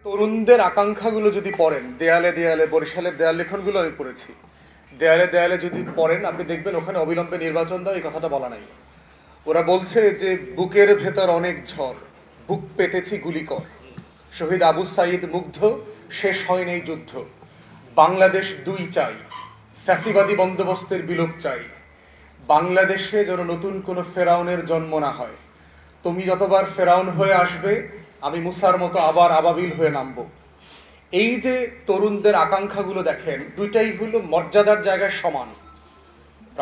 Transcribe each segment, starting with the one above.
তরুণদের আকাঙ্ক্ষাগুলো যদি পড়েন, দেয়ালে দেয়ালে বরিশালের দেয়াল লেখনগুলো আমি পড়েছি, দেয়ালে দেয়ালে যদি পড়েন আপনি দেখবেন ওখানে অবিলম্বে নির্বাচন দাও এই কথাটা বলা নাই। ওরা বলছে যে বুকের ভেতর অনেক ঝড়, বুক পেতেছি গুলিকর, শহীদ আবু সাইদ মুগ্ধ, শেষ হয়নি এই যুদ্ধ, বাংলাদেশ দুই চাই, ফ্যাসিবাদী বন্দোবস্তের বিলোপ চাই, বাংলাদেশে যেন নতুন কোনো ফেরাউনের জন্ম না হয়, তুমি যতবার ফেরাউন হয়ে আসবে আমি মুসার মতো আবার আবাবিল হয়ে নামবো। এই যে তরুণদের আকাঙ্ক্ষাগুলো দেখেন, দুইটাই হলো মর্যাদার জায়গায় সমান।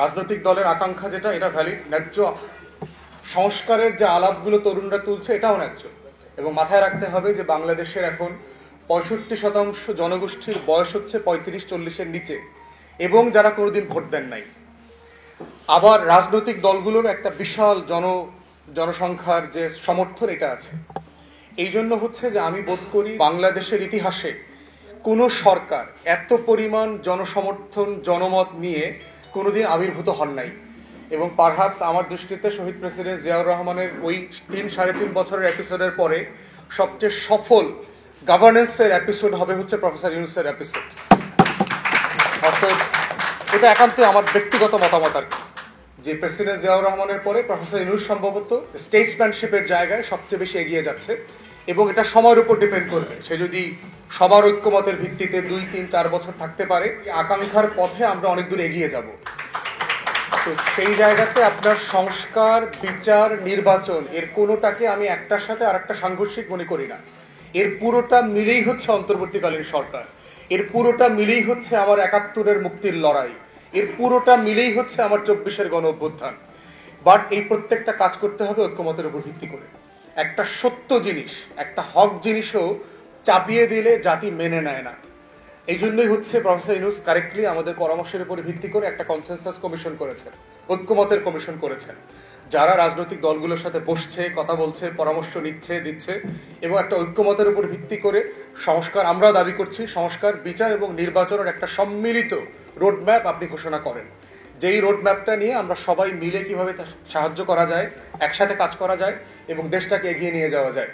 রাজনৈতিক দলের আকাঙ্ক্ষা যেটা, এটা ভ্যালিড, ন্যায্য। সংস্কারের যে আলাপগুলো তরুণরা তুলছে এটাও ন্যায্য। এবং মাথায় রাখতে হবে যে বাংলাদেশের এখন 65% জনগোষ্ঠীর বয়স হচ্ছে 35-40-এর নিচে, এবং যারা কোনোদিন ভোট দেন নাই। আবার রাজনৈতিক দলগুলোর একটা বিশাল জনসংখ্যার যে সমর্থন এটা আছে। এই জন্য হচ্ছে যে আমি বোধ করি বাংলাদেশের ইতিহাসে কোনো সরকার এত পরিমাণ জনসমর্থন জনমত নিয়ে কোনোদিন আবির্ভূত হন নাই। এবং পারহাপস আমার দৃষ্টিতে শহীদ প্রেসিডেন্ট জিয়াউর রহমানের ওই 3-3.5 বছরের এপিসোডের পরে সবচেয়ে সফল গভর্নেন্সের এপিসোড হবে হচ্ছে প্রফেসর ইউনূসের এপিসোড। অর্থাৎ এটা একান্তই আমার ব্যক্তিগত মতামত আর কি, যে প্রেসিডেন্ট জিয়াউর রহমানের পরে প্রফেসর ইউনূস সম্ভবত স্টেটসম্যানশিপের জায়গায় সবচেয়ে বেশি এগিয়ে যাচ্ছে। এবং এটা সময়ের উপর ডিপেন্ড করবে, সে যদি সবার ঐক্যমতের ভিত্তিতে 2-3-4 বছর থাকতে পারে, আকাঙ্ক্ষার পথে আমরা অনেক দূর এগিয়ে যাব। তো সেই জায়গাতে আপনার সংস্কার, বিচার, নির্বাচন এর কোনোটাকে আমি একটার সাথে আর একটা সাংঘর্ষিক মনে করি না। এর পুরোটা মিলেই হচ্ছে অন্তর্বর্তীকালীন সরকার, এর পুরোটা মিলেই হচ্ছে আমার 71-এর মুক্তির লড়াই, এর পুরোটা মিলেই হচ্ছে আমার 24-এর গণ অভ্যুত্থান। বাট এই প্রত্যেকটা কাজ করতে হবে ঐক্যমতের উপর ভিত্তি করে। একটা সত্য জিনিস, একটা হক জিনিসও চাপিয়ে দিলে জাতি মেনে নেয় না। এই জন্যই হচ্ছে প্রফেসর ইউনূস কারেক্টলি আমাদের পরামর্শের উপর ভিত্তি করে একটা কনসেনসাস কমিশন করেছেন, ঐক্যমতের কমিশন করেছেন, যারা রাজনৈতিক দলগুলোর সাথে বসছে, কথা বলছে, পরামর্শ দিচ্ছে এবং একটা ঐক্যমতের উপর ভিত্তি করে সংস্কার, আমরাও দাবি করছি সংস্কার, বিচার এবং নির্বাচনের একটা সম্মিলিত রোডম্যাপ আপনি ঘোষণা করেন, যেই রোডম্যাপটা নিয়ে আমরা সবাই মিলে কিভাবে সাহায্য করা যায়, একসাথে কাজ করা যায় এবং দেশটাকে এগিয়ে নিয়ে যাওয়া যায়।